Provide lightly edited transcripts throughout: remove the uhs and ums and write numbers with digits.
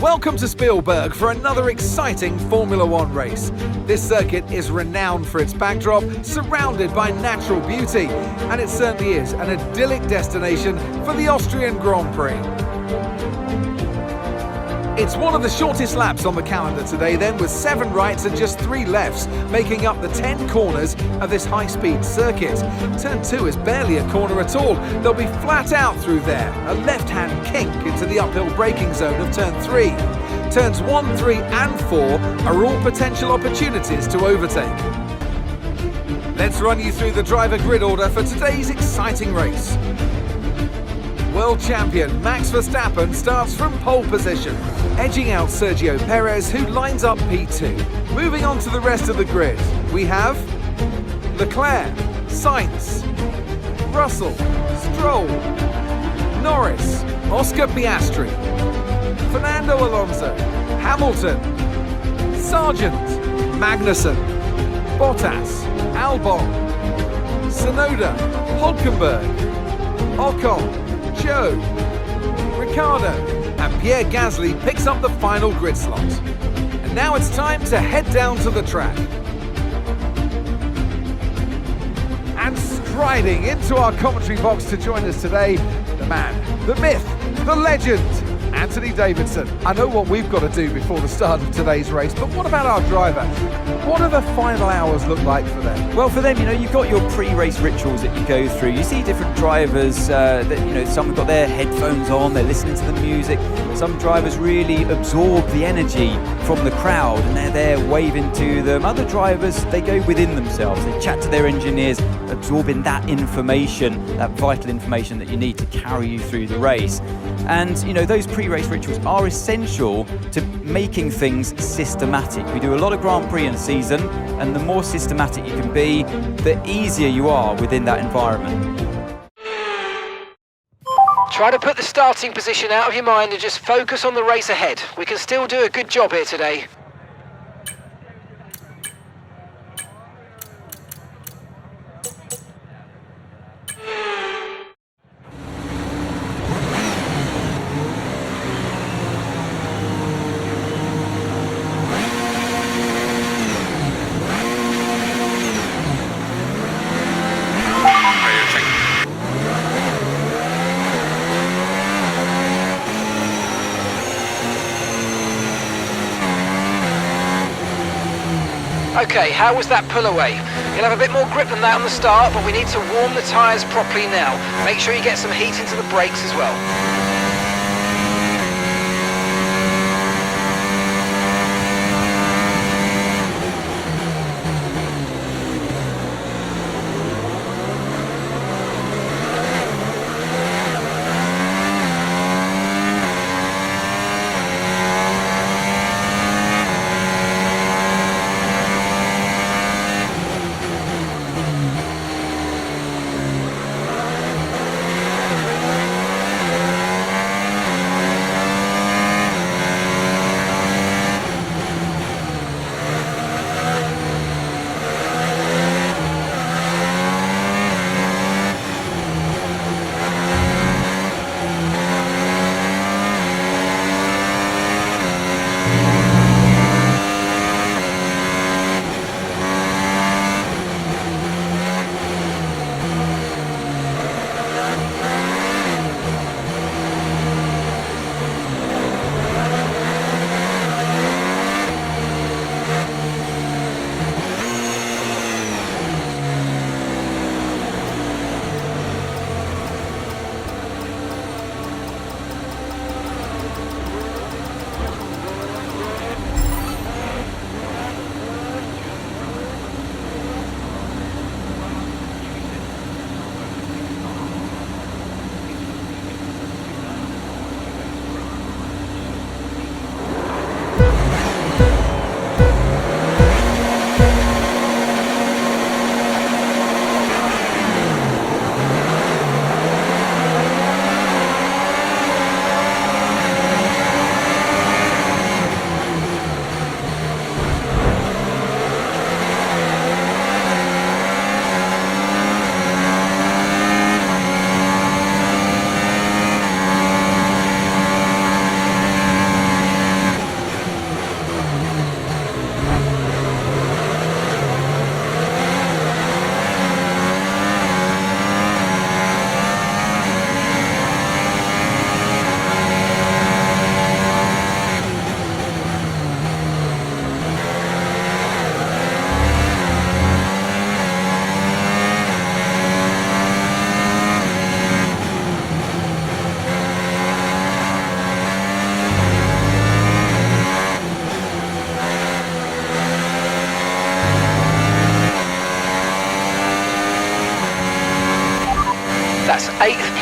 Welcome to Spielberg for another exciting Formula One race. This circuit is renowned for its backdrop, surrounded by natural beauty, and it certainly is an idyllic destination for the Austrian Grand Prix. It's one of the shortest laps on the calendar today then, with 7 rights and just 3 lefts, making up the 10 corners of this high-speed circuit. Turn 2 is barely a corner at all. They'll be flat out through there, a left-hand kink into the uphill braking zone of turn 3. Turns 1, 3 and 4 are all potential opportunities to overtake. Let's run you through the driver grid order for today's exciting race. World champion Max Verstappen starts from pole position, edging out Sergio Perez, who lines up P2. Moving on to the rest of the grid, we have Leclerc, Sainz, Russell, Stroll, Norris, Oscar Piastri, Fernando Alonso, Hamilton, Sargent, Magnussen, Bottas, Albon, Tsunoda, Hülkenberg, Ocon, Joe, Ricciardo, and Pierre Gasly picks up the final grid slot. And now it's time to head down to the track. And striding into our commentary box to join us today, the man, the myth, the legend, Anthony Davidson. I know what we've got to do before the start of today's race, but what about our driver? What do the final hours look like for them? Well, for them, you've got your pre-race rituals that you go through. You see different drivers that, some have got their headphones on, they're listening to the music. Some drivers really absorb the energy from the crowd and they're there waving to them. Other drivers, they go within themselves. They chat to their engineers, absorbing that information, that vital information that you need to carry you through the race. And, those pre-race rituals are essential to making things systematic. We do a lot of Grand Prix in a season, and the more systematic you can be, the easier you are within that environment. Try to put the starting position out of your mind and just focus on the race ahead. We can still do a good job here today. Okay, how was that pull away? You'll have a bit more grip than that on the start, but we need to warm the tyres properly now. Make sure you get some heat into the brakes as well.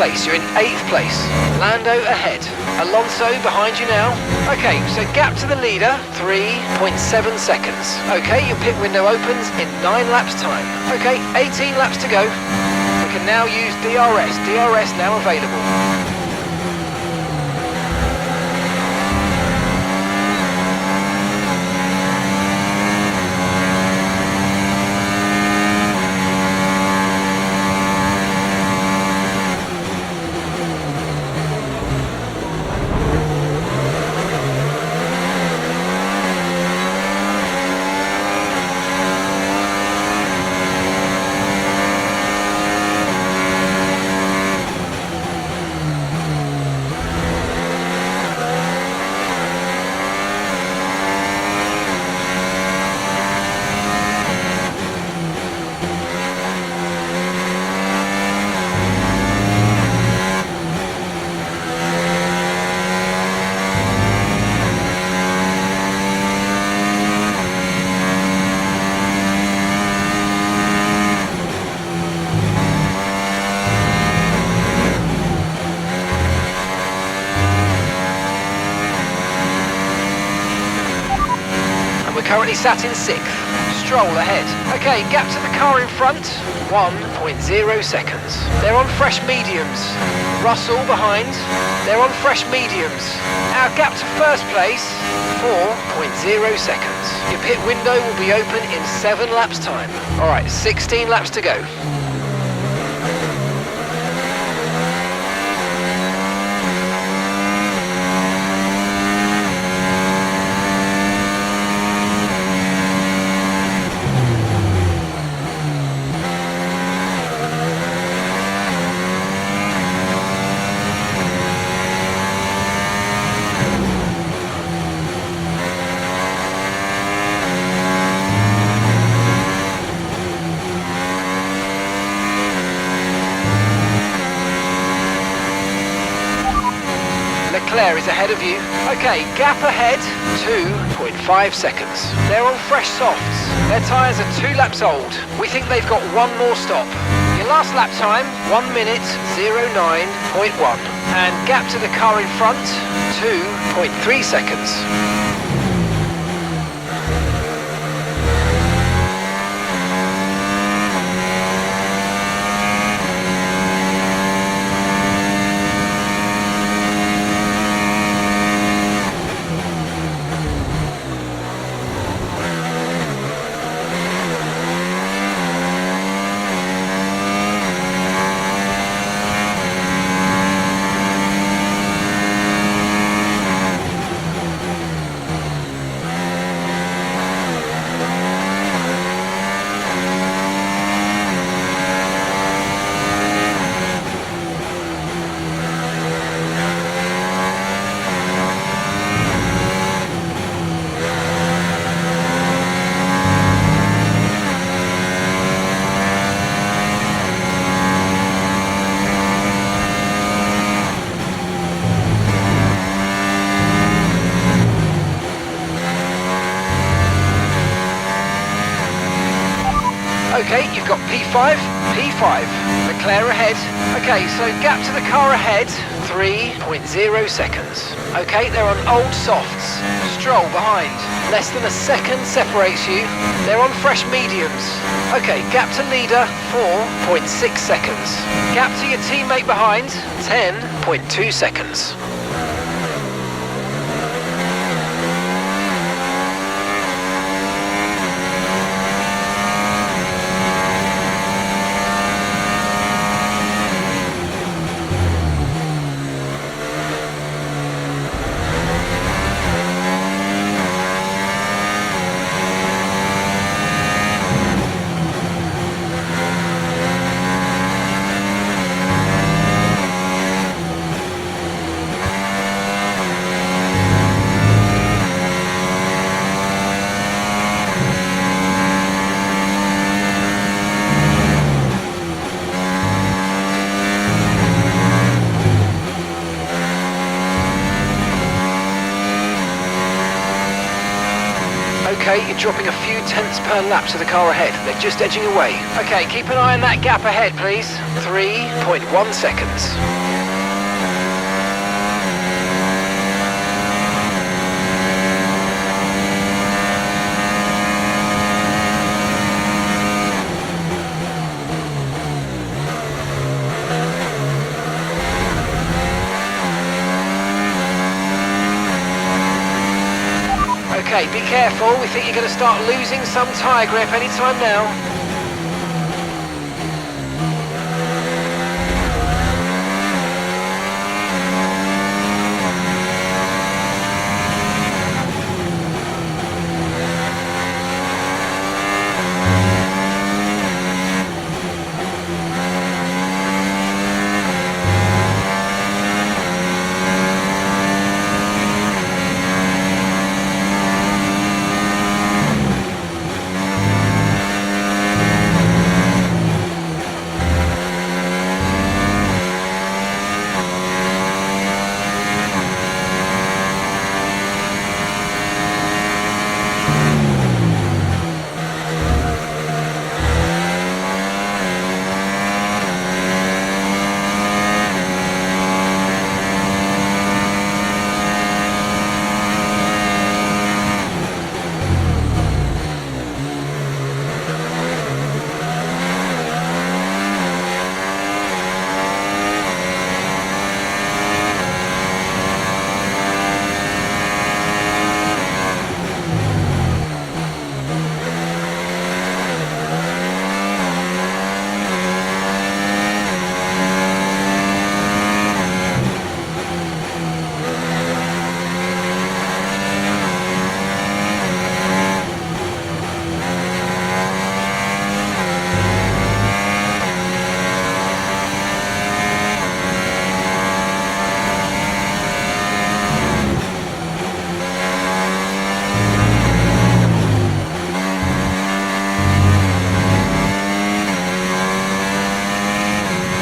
place, you're in 8th place. Lando ahead. Alonso behind you now. Okay, so gap to the leader, 3.7 seconds. Okay, your pit window opens in 9 laps time. Okay, 18 laps to go. We can now use DRS. DRS now available. Currently sat in 6th. Stroll ahead. Okay, gap to the car in front, 1.0 seconds. They're on fresh mediums. Russell behind. They're on fresh mediums. Our gap to first place, 4.0 seconds. Your pit window will be open in 7 laps time. Alright, 16 laps to go. Leclerc is ahead of you. Okay, gap ahead, 2.5 seconds. They're on fresh softs. Their tyres are 2 laps old. We think they've got 1 more stop. Your last lap time, 1 minute, 09.1. And gap to the car in front, 2.3 seconds. Okay, you've got P5, P5. Leclerc ahead. Okay, so gap to the car ahead, 3.0 seconds. Okay, they're on old softs. Stroll behind. Less than a second separates you. They're on fresh mediums. Okay, gap to leader, 4.6 seconds. Gap to your teammate behind, 10.2 seconds. Okay, you're dropping a few tenths per lap to the car ahead. They're just edging away. Okay, keep an eye on that gap ahead, please. 3.1 seconds. Okay, be careful. We think you're going to start losing some tyre grip anytime now.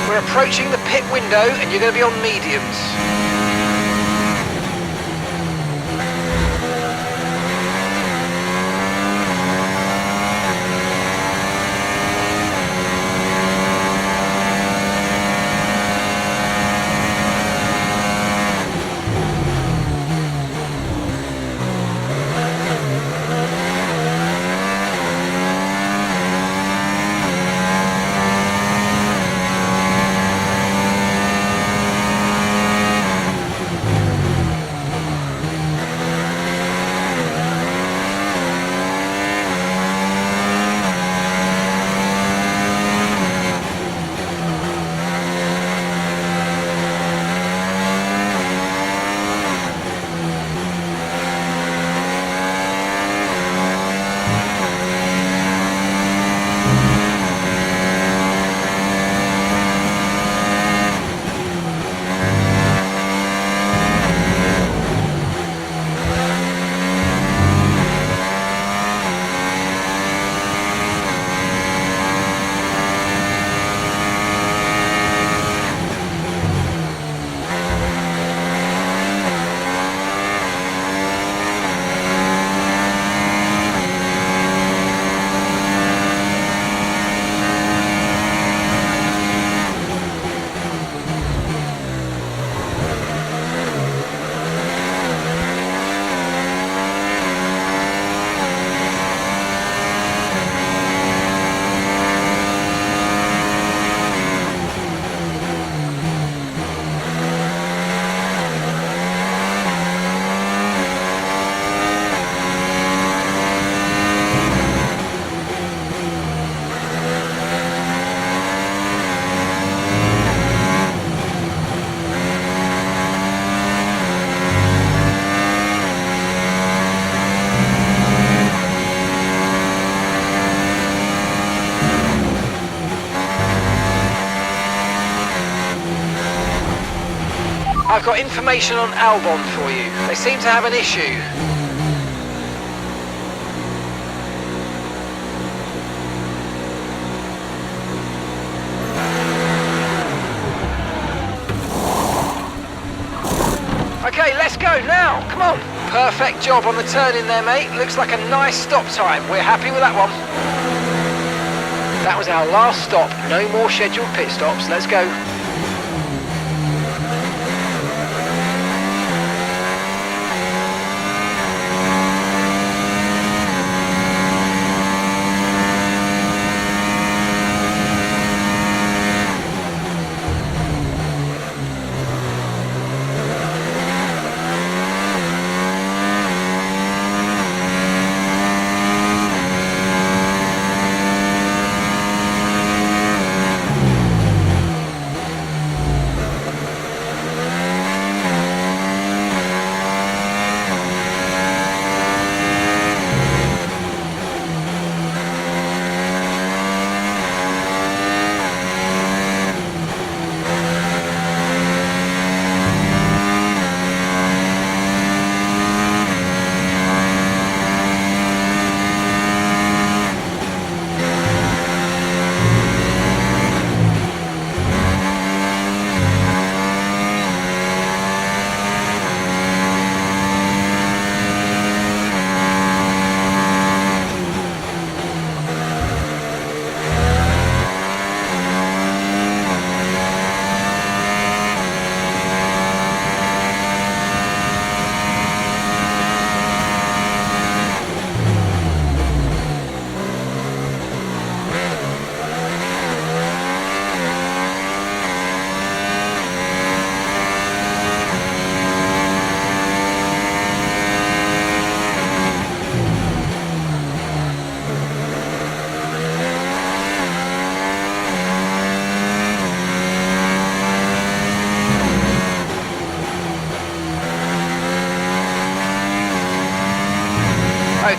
We're approaching the pit window and you're going to be on mediums. I've got information on Albon for you. They seem to have an issue. Okay, let's go now. Come on. Perfect job on the turn in there, mate. Looks like a nice stop time. We're happy with that one. That was our last stop. No more scheduled pit stops. Let's go.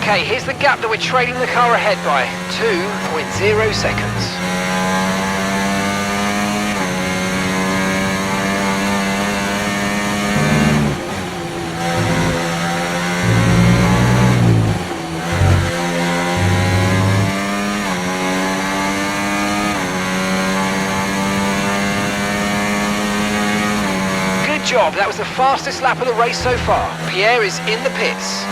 Okay, here's the gap that we're trailing the car ahead by, 2.0 seconds. Good job, that was the fastest lap of the race so far. Pierre is in the pits.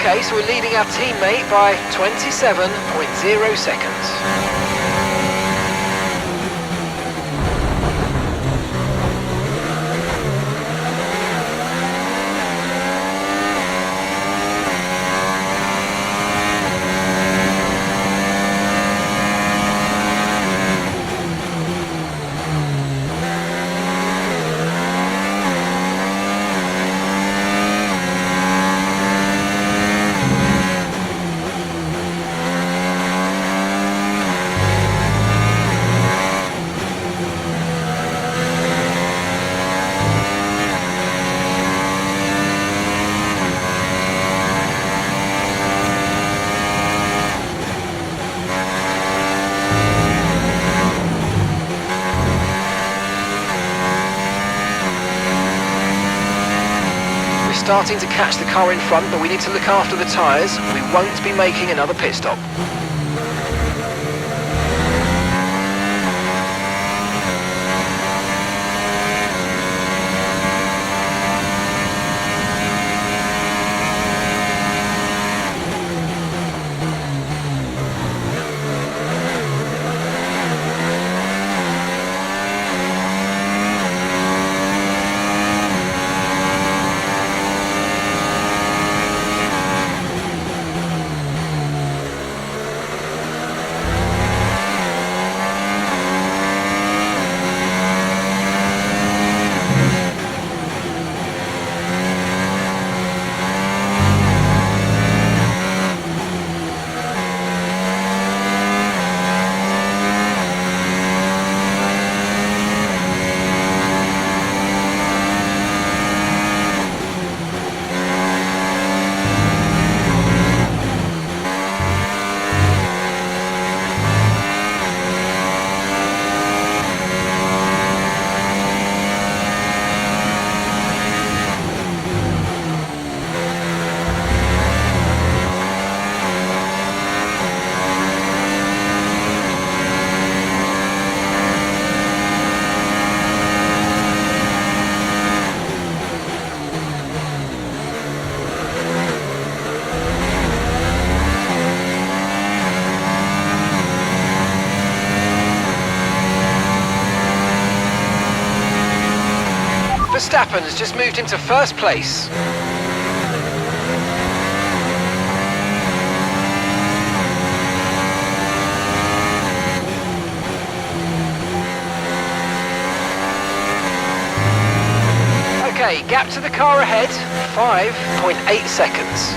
Okay, so we're leading our teammate by 27.0 seconds. Starting to catch the car in front, but we need to look after the tyres. We won't be making another pit stop. Verstappen has just moved into first place. Okay, gap to the car ahead, 5.8 seconds.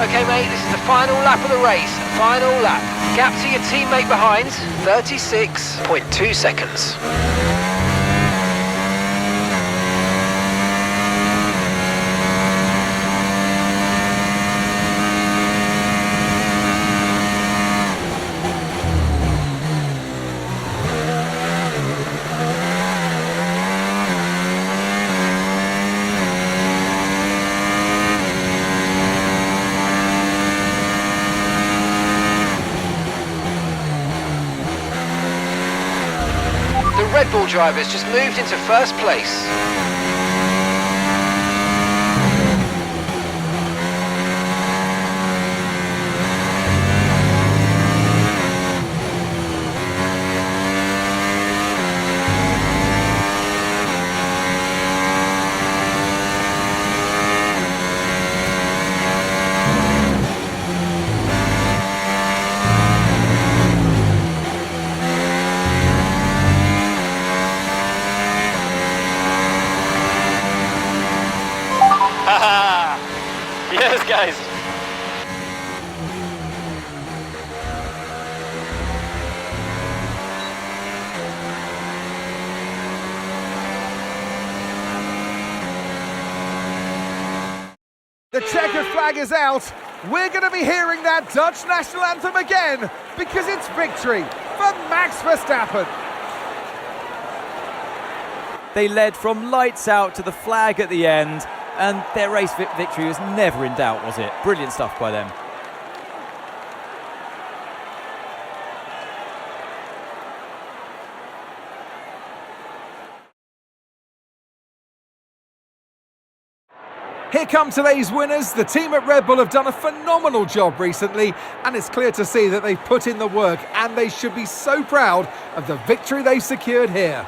Okay mate, this is the final lap of the race. Final lap. Gap to your teammate behind, 36.2 seconds. The Red Bull drivers just moved into first place. Yes, guys. The checkered flag is out. We're going to be hearing that Dutch national anthem again because it's victory for Max Verstappen. They led from lights out to the flag at the end, and their race victory was never in doubt, was it? Brilliant stuff by them. Here come today's winners. The team at Red Bull have done a phenomenal job recently, and it's clear to see that they've put in the work, and they should be so proud of the victory they've secured here.